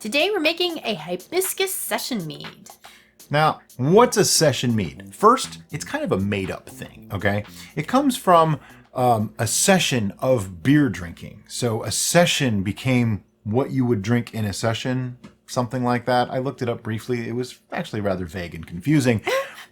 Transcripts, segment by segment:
Today we're making a hibiscus session mead. Now, what's a session mead? First, it's kind of a made-up thing, okay? It comes from a session of beer drinking. So a session became what you would drink in a session, something like that. I looked it up briefly. It was actually rather vague and confusing.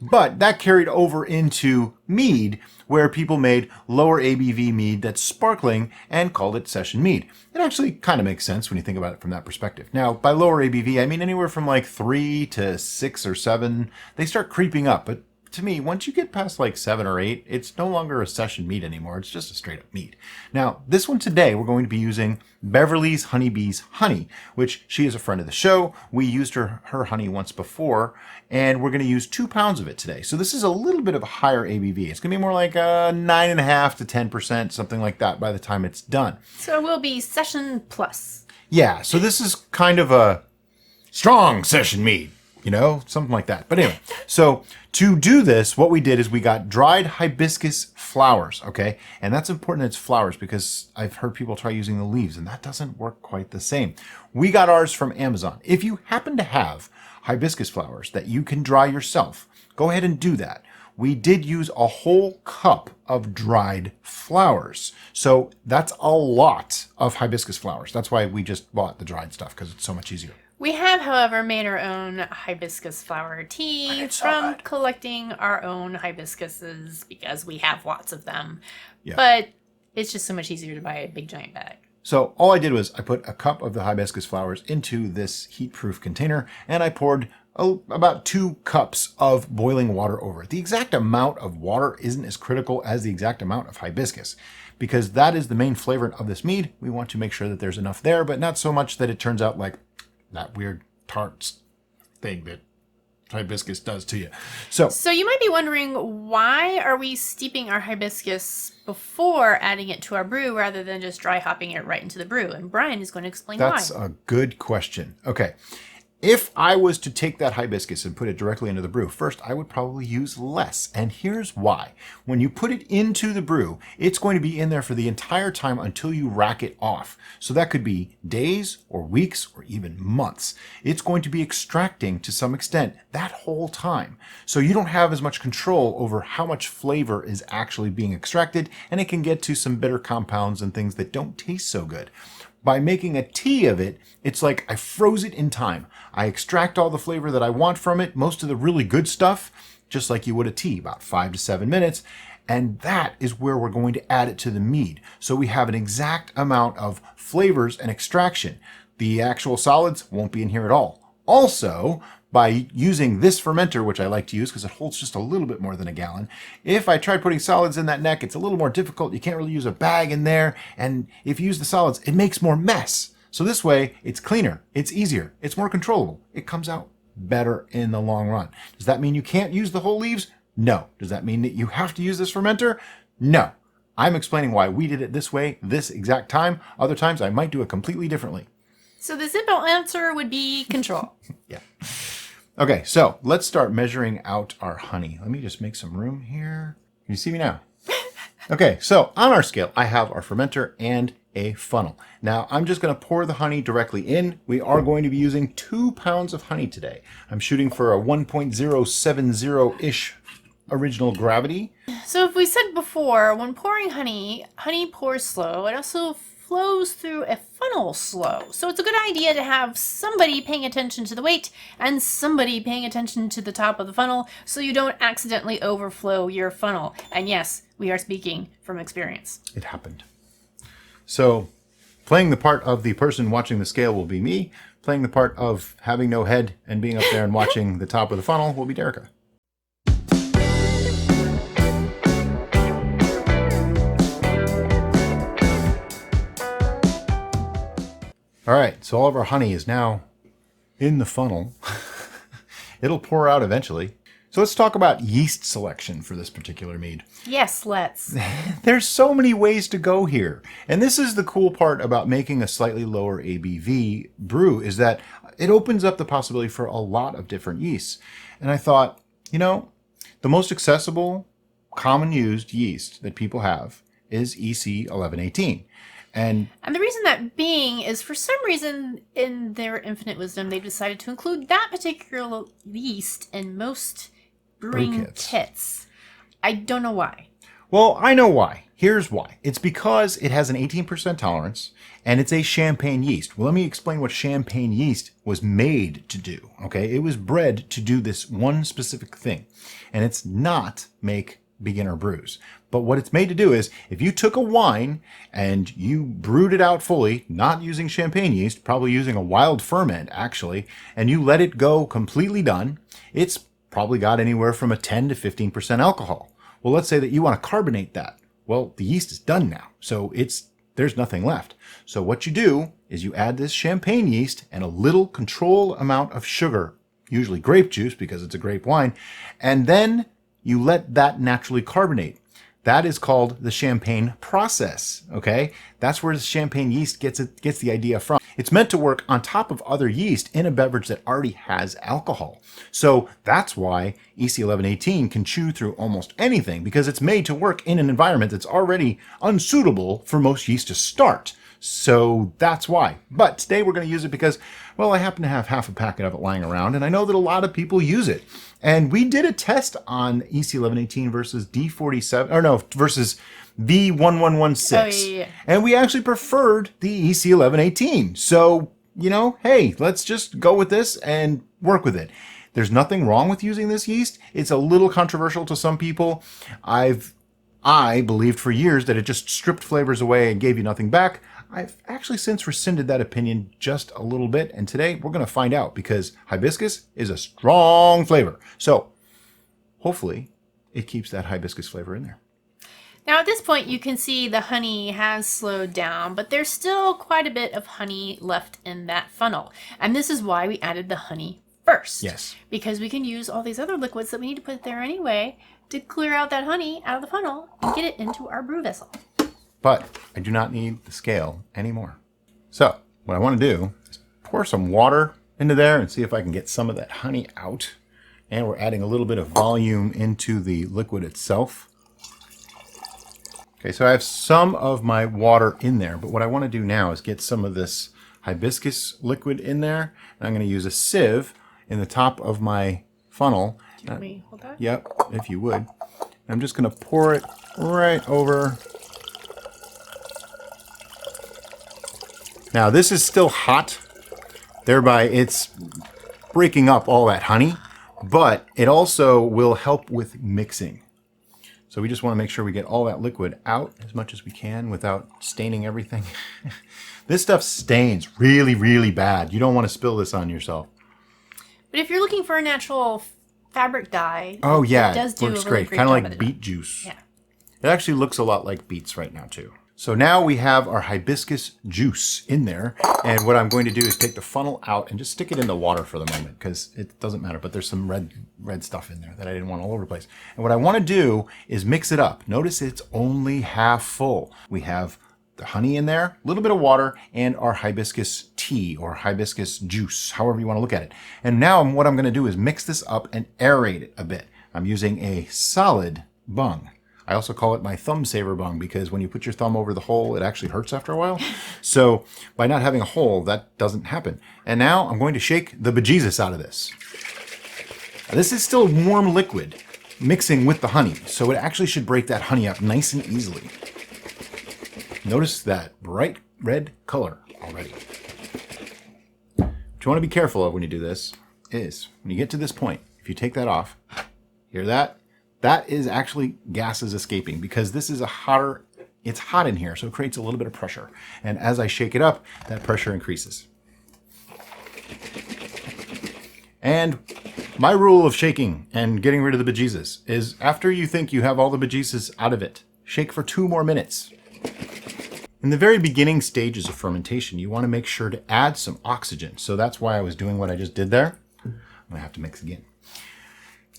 But that carried over into mead, where people made lower ABV mead that's sparkling and called it session mead. It actually kind of makes sense when you think about it from that perspective. Now, by lower ABV, I mean anywhere from like 3 to 6 or 7. They start creeping up, but to me, once you get past like 7 or 8, it's no longer a session mead anymore. It's just a straight up mead. Now, this one today, we're going to be using Beverly's Honeybee's honey, which she is a friend of the show. We used her honey once before, and we're going to use 2 pounds of it today. So this is a little bit of a higher ABV. It's going to be more like 9.5 to 10%, something like that by the time it's done. So it will be session plus. Yeah, so this is kind of a strong session mead. You know, something like that. But anyway, so to do this, what we did is we got dried hibiscus flowers, okay? And that's important, it's flowers, because I've heard people try using the leaves, and that doesn't work quite the same. We got ours from Amazon. If you happen to have hibiscus flowers that you can dry yourself, go ahead and do that. We did use a whole cup of dried flowers. So that's a lot of hibiscus flowers. That's why we just bought the dried stuff, because it's so much easier. We have, however, made our own hibiscus flower tea from collecting our own hibiscuses because we have lots of them. Yeah. But it's just so much easier to buy a big giant bag. So all I did was I put a cup of the hibiscus flowers into this heat-proof container, and I poured about 2 cups of boiling water over it. The exact amount of water isn't as critical as the exact amount of hibiscus, because that is the main flavor of this mead. We want to make sure that there's enough there, but not so much that it turns out like that weird tart thing that hibiscus does to you. So you might be wondering, why are we steeping our hibiscus before adding it to our brew rather than just dry hopping it right into the brew? And Brian is going to explain why. That's a good question. Okay. If I was to take that hibiscus and put it directly into the brew, first, I would probably use less. And here's why. When you put it into the brew, it's going to be in there for the entire time until you rack it off. So that could be days or weeks or even months. It's going to be extracting to some extent that whole time. So you don't have as much control over how much flavor is actually being extracted, and it can get to some bitter compounds and things that don't taste so good. By making a tea of it, it's like I froze it in time. I extract all the flavor that I want from it, most of the really good stuff, just like you would a tea, about 5 to 7 minutes. And that is where we're going to add it to the mead. So we have an exact amount of flavors and extraction. The actual solids won't be in here at all. Also, by using this fermenter, which I like to use because it holds just a little bit more than a gallon, if I tried putting solids in that neck, it's a little more difficult. You can't really use a bag in there. And if you use the solids, it makes more mess. So this way, it's cleaner, it's easier, it's more controllable. It comes out better in the long run. Does that mean you can't use the whole leaves? No. Does that mean that you have to use this fermenter? No. I'm explaining why we did it this way, this exact time. Other times, I might do it completely differently. So the simple answer would be control. Yeah. Okay, so let's start measuring out our honey. Let me just make some room here. Can you see me now? Okay, so on our scale, I have our fermenter and a funnel. Now, I'm just going to pour the honey directly in. We are going to be using 2 pounds of honey today. I'm shooting for a 1.070-ish original gravity. So if we said before, when pouring honey pours slow. It also flows through a funnel slow. So it's a good idea to have somebody paying attention to the weight and somebody paying attention to the top of the funnel so you don't accidentally overflow your funnel. And yes, we are speaking from experience. It happened. So playing the part of the person watching the scale will be me. Playing the part of having no head and being up there and watching the top of the funnel will be Derica. All right, so all of our honey is now in the funnel. It'll pour out eventually. So let's talk about yeast selection for this particular mead. Yes, let's. There's so many ways to go here. And this is the cool part about making a slightly lower ABV brew, is that it opens up the possibility for a lot of different yeasts. And I thought, the most accessible, common used yeast that people have is EC 1118. And the reason that being is, for some reason, in their infinite wisdom, they decided to include that particular yeast in most brewing kits. I don't know why. Well, I know why. Here's why. It's because it has an 18% tolerance, and it's a champagne yeast. Well, let me explain what champagne yeast was made to do, okay? It was bred to do this one specific thing, and it's not make beginner brews. But what it's made to do is, if you took a wine and you brewed it out fully, not using champagne yeast, probably using a wild ferment, actually, and you let it go completely done, it's probably got anywhere from a 10 to 15% alcohol. Well, let's say that you want to carbonate that. Well, the yeast is done now, so there's nothing left. So what you do is you add this champagne yeast and a little controlled amount of sugar, usually grape juice because it's a grape wine, and then you let that naturally carbonate. That is called the champagne process, okay? That's where the champagne yeast gets the idea from. It's meant to work on top of other yeast in a beverage that already has alcohol. So that's why EC1118 can chew through almost anything, because it's made to work in an environment that's already unsuitable for most yeast to start. So that's why. But today we're going to use it because, well, I happen to have half a packet of it lying around, and I know that a lot of people use it. And we did a test on EC1118 versus versus V1116. Yeah. And we actually preferred the EC1118. So, hey, let's just go with this and work with it. There's nothing wrong with using this yeast. It's a little controversial to some people. I believed for years that it just stripped flavors away and gave you nothing back. I've actually since rescinded that opinion just a little bit, and today we're going to find out, because hibiscus is a strong flavor. So hopefully it keeps that hibiscus flavor in there. Now at this point you can see the honey has slowed down, but there's still quite a bit of honey left in that funnel. And this is why we added the honey first. Yes. Because we can use all these other liquids that we need to put there anyway to clear out that honey out of the funnel and get it into our brew vessel. But I do not need the scale anymore. So what I want to do is pour some water into there and see if I can get some of that honey out. And we're adding a little bit of volume into the liquid itself. Okay, so I have some of my water in there, but what I want to do now is get some of this hibiscus liquid in there. And I'm going to use a sieve in the top of my funnel. Can we hold that? Yep, if you would. I'm just going to pour it right over. Now this is still hot, thereby it's breaking up all that honey, but it also will help with mixing. So we just want to make sure we get all that liquid out as much as we can without staining everything. This stuff stains really, really bad. You don't want to spill this on yourself. But if you're looking for a natural fabric dye, oh yeah, it does do works a really great. Kind of job like at beet juice. Yeah. It actually looks a lot like beets right now too. So now we have our hibiscus juice in there, and what I'm going to do is take the funnel out and just stick it in the water for the moment, because it doesn't matter, but there's some red stuff in there that I didn't want all over the place. And what I want to do is mix it up. Notice it's only half full. We have the honey in there, a little bit of water, and our hibiscus tea or hibiscus juice, however you want to look at it. And now what I'm going to do is mix this up and aerate it a bit. I'm using a solid bung. I also call it my thumb saver bung, because when you put your thumb over the hole, it actually hurts after a while. So by not having a hole, that doesn't happen. And now I'm going to shake the bejesus out of this. This is still warm liquid mixing with the honey, so it actually should break that honey up nice and easily. Notice that bright red color already. What you want to be careful of when you do this is, when you get to this point, if you take that off, hear that? That is actually gases escaping, because this is it's hot in here, so it creates a little bit of pressure. And as I shake it up, that pressure increases. And my rule of shaking and getting rid of the bejesus is, after you think you have all the bejesus out of it, shake for 2 more minutes. In the very beginning stages of fermentation, you want to make sure to add some oxygen. So that's why I was doing what I just did there. I'm going to have to mix again.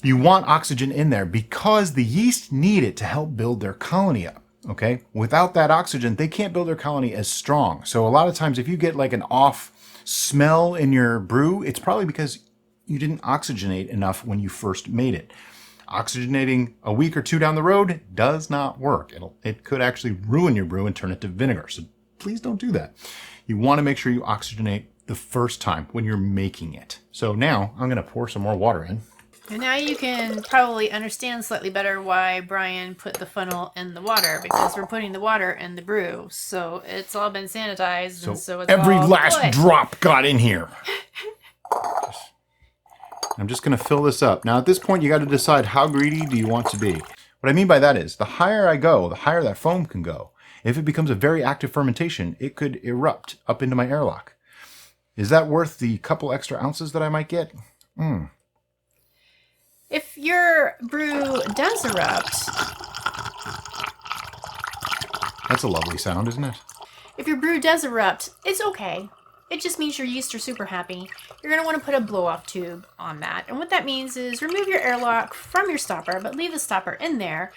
You want oxygen in there because the yeast need it to help build their colony up, okay? Without that oxygen, they can't build their colony as strong. So a lot of times if you get like an off smell in your brew, it's probably because you didn't oxygenate enough when you first made it. Oxygenating a week or 2 down the road does not work. It could actually ruin your brew and turn it to vinegar. So please don't do that. You want to make sure you oxygenate the first time when you're making it. So now I'm going to pour some more water in. And now you can probably understand slightly better why Brian put the funnel in the water, because we're putting the water in the brew. So it's all been sanitized, and so it's every all last good. drop got in here. I'm just going to fill this up. Now at this point, you got to decide how greedy do you want to be. What I mean by that is the higher I go, the higher that foam can go. If it becomes a very active fermentation, it could erupt up into my airlock. Is that worth the couple extra ounces that I might get? If your brew does erupt, that's a lovely sound, isn't it? If your brew does erupt, it's okay. It just means your yeast are super happy. You're going to want to put a blow-off tube on that. And what that means is remove your airlock from your stopper, but leave the stopper in there.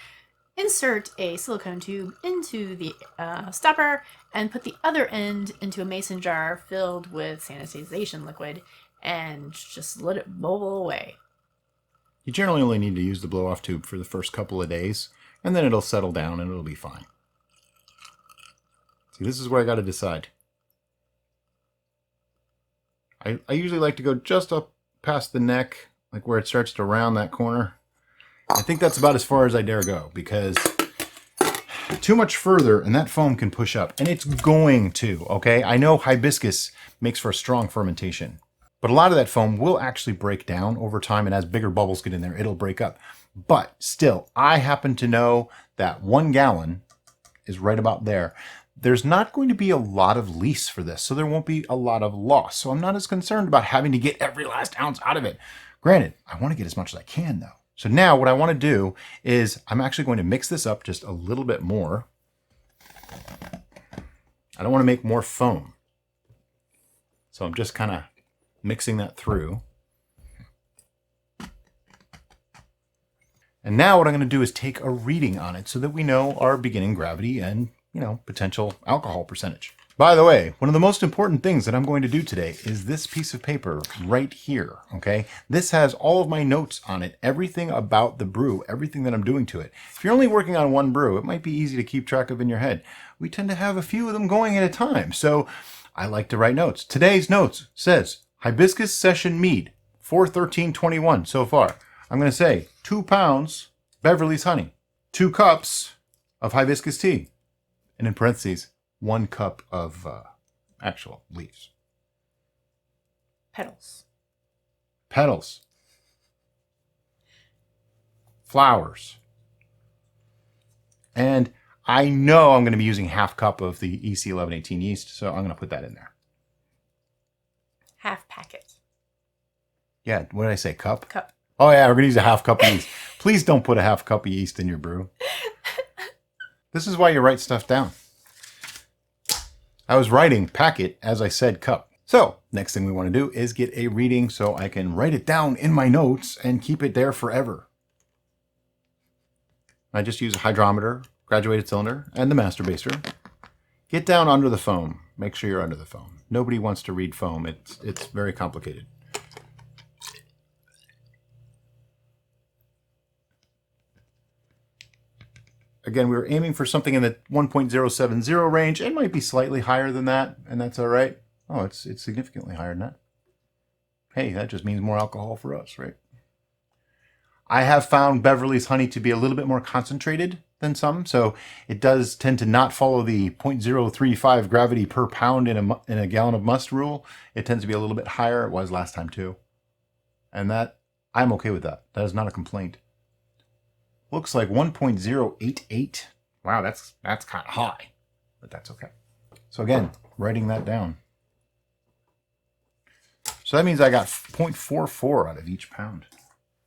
Insert a silicone tube into the stopper and put the other end into a mason jar filled with sanitization liquid and just let it bubble away. You generally only need to use the blow-off tube for the first couple of days, and then it'll settle down and it'll be fine. See, this is where I got to decide. I usually like to go just up past the neck, like where it starts to round that corner. I think that's about as far as I dare go, because too much further and that foam can push up, and it's going to, okay? I know hibiscus makes for a strong fermentation, but a lot of that foam will actually break down over time, and as bigger bubbles get in there, it'll break up. But still, I happen to know that 1 gallon is right about there. There's not going to be a lot of lease for this, so there won't be a lot of loss. So I'm not as concerned about having to get every last ounce out of it. Granted, I want to get as much as I can, though. So now what I want to do is I'm actually going to mix this up just a little bit more. I don't want to make more foam. So I'm just kind of mixing that through. And now what I'm going to do is take a reading on it so that we know our beginning gravity and, potential alcohol percentage. By the way, one of the most important things that I'm going to do today is this piece of paper right here, okay? This has all of my notes on it, everything about the brew, everything that I'm doing to it. If you're only working on one brew, it might be easy to keep track of in your head. We tend to have a few of them going at a time, so I like to write notes. Today's notes says, Hibiscus Session Mead, 4/13/21 so far. I'm going to say 2 pounds Beverly's honey, 2 cups of hibiscus tea, and in parentheses, 1 cup of actual leaves. Petals. Flowers. And I know I'm going to be using 1/2 cup of the EC1118 yeast, so I'm going to put that in there. Half packet. Yeah, what did I say, cup? Cup. Oh yeah, we're going to use a 1/2 cup of yeast. Please don't put a 1/2 cup of yeast in your brew. This is why you write stuff down. I was writing packet as I said cup. So next thing we want to do is get a reading so I can write it down in my notes and keep it there forever. I just use a hydrometer, graduated cylinder, and the master baster. Get down under the foam. Make sure you're under the foam. Nobody wants to read foam. It's very complicated. Again, we were aiming for something in the 1.070 range. It might be slightly higher than that, and that's all right. Oh, it's significantly higher than that. Hey, that just means more alcohol for us, right? I have found Beverly's honey to be a little bit more concentrated than some, so it does tend to not follow the 0.035 gravity per pound in a gallon of must rule. It tends to be a little bit higher. It was last time too. And that, I'm okay with that. That is not a complaint. Looks like 1.088. Wow, that's kind of high, but that's okay. So again, writing that down. So that means I got 0.44 out of each pound.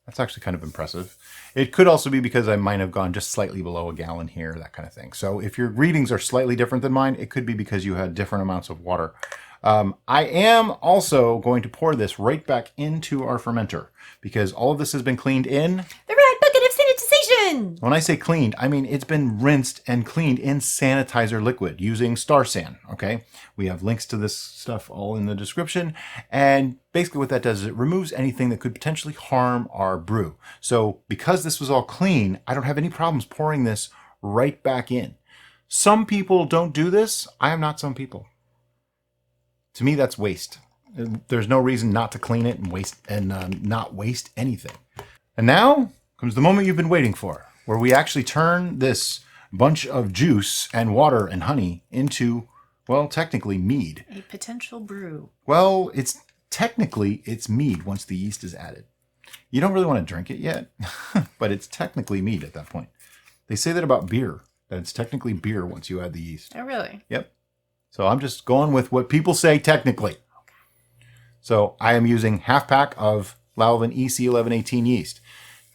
That's actually kind of impressive. It could also be because I might have gone just slightly below a gallon here, that kind of thing. So if your readings are slightly different than mine, it could be because you had different amounts of water. I am also going to pour this right back into our fermenter because all of this has been cleaned in. The red bucket of sanitization! When I say cleaned, I mean it's been rinsed and cleaned in sanitizer liquid using Star San, okay? We have links to this stuff all in the description. And basically what that does is it removes anything that could potentially harm our brew. So because this was all clean, I don't have any problems pouring this right back in. Some people don't do this. I am not some people. To me, that's waste. There's no reason not to clean it and not waste anything. And now comes the moment you've been waiting for, where we actually turn this bunch of juice and water and honey into, well, technically mead. A potential brew. Well, it's mead once the yeast is added. You don't really want to drink it yet, but it's technically mead at that point. They say that about beer, that it's technically beer once you add the yeast. Oh, really? Yep. So I'm just going with what people say technically. Okay. So I am using half pack of Lalvin EC1118 yeast.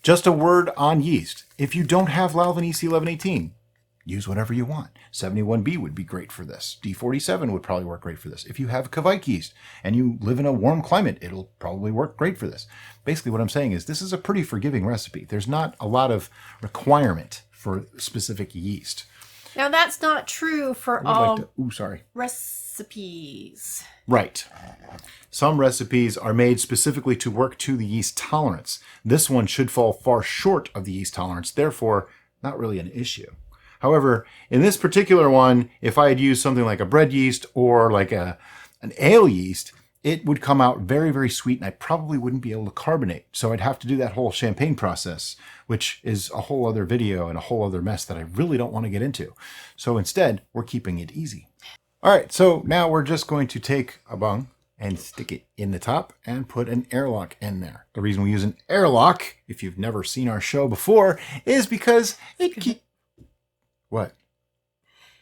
Just a word on yeast. If you don't have Lalvin EC1118, use whatever you want. 71B would be great for this. D47 would probably work great for this. If you have Kveik yeast and you live in a warm climate, it'll probably work great for this. Basically what I'm saying is this is a pretty forgiving recipe. There's not a lot of requirement for specific yeast. Now that's not true for all recipes. Right. Some recipes are made specifically to work to the yeast tolerance. This one should fall far short of the yeast tolerance, therefore not really an issue. However, in this particular one, if I had used something like a bread yeast or like an ale yeast, it would come out very, very sweet and I probably wouldn't be able to carbonate. So I'd have to do that whole champagne process, which is a whole other video and a whole other mess that I really don't want to get into. So instead, we're keeping it easy. All right, so now we're just going to take a bung and stick it in the top and put an airlock in there. The reason we use an airlock, if you've never seen our show before, is because it keeps... What?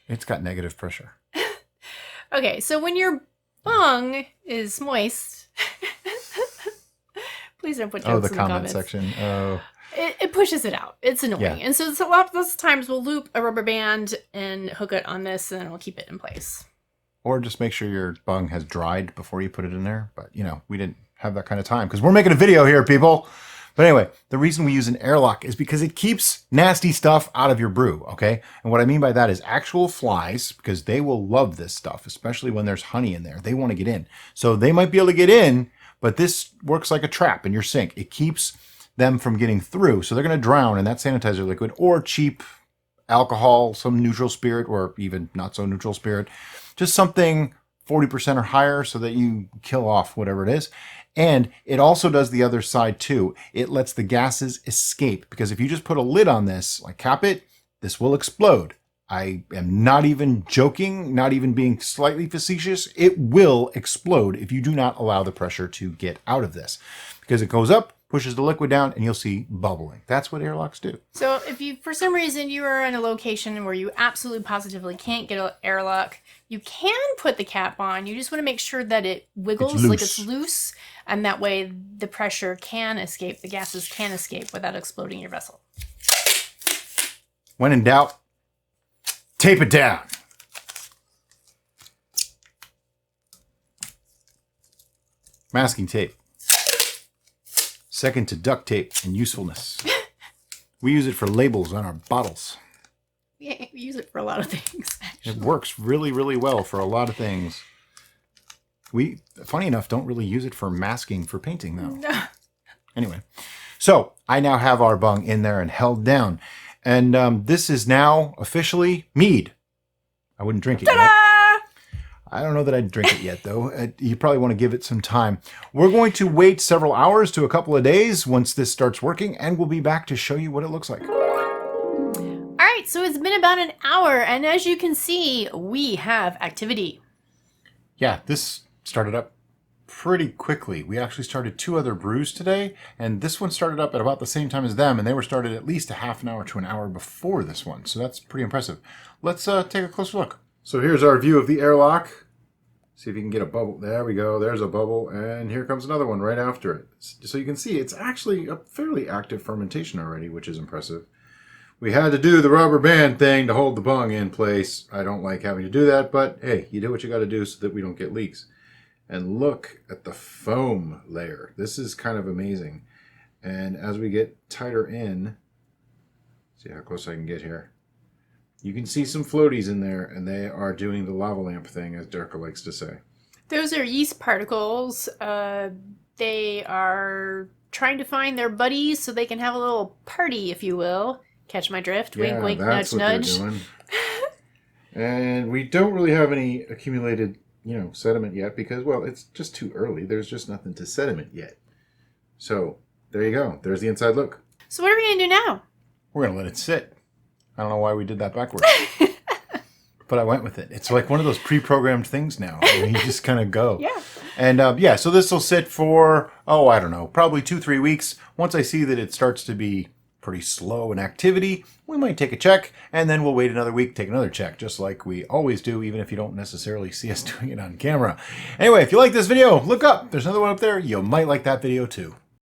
It's got negative pressure. Okay, so when your bung is moist, please don't put jokes the in comment the comments section. Oh, it pushes it out. It's annoying, yeah. and so a lot of times we'll loop a rubber band and hook it on this, and we'll keep it in place. Or just make sure your bung has dried before you put it in there. But you know, we didn't have that kind of time because we're making a video here, people. But anyway, the reason we use an airlock is because it keeps nasty stuff out of your brew, okay? And what I mean by that is actual flies, because they will love this stuff, especially when there's honey in there. They want to get in. So they might be able to get in, but this works like a trap in your sink. It keeps them from getting through. So they're going to drown in that sanitizer liquid or cheap alcohol, some neutral spirit, or even not so neutral spirit. Just something 40% or higher so that you kill off whatever it is. And it also does the other side too. It lets the gases escape, because if you just put a lid on this, like cap it, this will explode. I am not even joking, not even being slightly facetious. It will explode if you do not allow the pressure to get out of this, because it goes up, pushes the liquid down, and you'll see bubbling. That's what airlocks do. So if you, for some reason, you are in a location where you absolutely positively can't get an airlock, you can put the cap on. You just want to make sure that it wiggles, like it's loose, and that way the pressure can escape, the gases can escape without exploding your vessel. When in doubt, tape it down. Masking tape. Second to duct tape in usefulness. We use it for labels on our bottles. Yeah, we use it for a lot of things, actually. It works really, really well for a lot of things. We, funny enough, don't really use it for masking for painting, though. No. Anyway, so I now have our bung in there and held down. And this is now officially mead. I wouldn't drink it yet. I don't know that I'd drink it yet, though. You probably want to give it some time. We're going to wait several hours to a couple of days once this starts working, and we'll be back to show you what it looks like. All right, so it's been about an hour, and as you can see, we have activity. Yeah, this started up pretty quickly. We actually started 2 other brews today, and this one started up at about the same time as them, and they were started at least a half an hour to an hour before this one, so that's pretty impressive. Let's take a closer look. So here's our view of the airlock. See if you can get a bubble. There we go. There's a bubble. And here comes another one right after it. So you can see it's actually a fairly active fermentation already, which is impressive. We had to do the rubber band thing to hold the bung in place. I don't like having to do that, but hey, you do what you got to do so that we don't get leaks. And look at the foam layer. This is kind of amazing. And as we get tighter in, see how close I can get here. You can see some floaties in there, and they are doing the lava lamp thing, as Derka likes to say. Those are yeast particles. They are trying to find their buddies so they can have a little party, if you will. Catch my drift? Yeah, Wink, wink, that's nudge, what nudge. They're doing. And we don't really have any accumulated, sediment yet because, well, it's just too early. There's just nothing to sediment yet. So there you go. There's the inside look. So what are we going to do now? We're going to let it sit. I don't know why we did that backwards. But I went with it. It's like one of those pre-programmed things now. You just kind of go. Yeah. And so this will sit for, I don't know, probably 2-3 weeks. Once I see that it starts to be pretty slow in activity, we might take a check, and then we'll wait another week, take another check, just like we always do, even if you don't necessarily see us doing it on camera. Anyway, if you like this video, look up. There's another one up there. You might like that video too.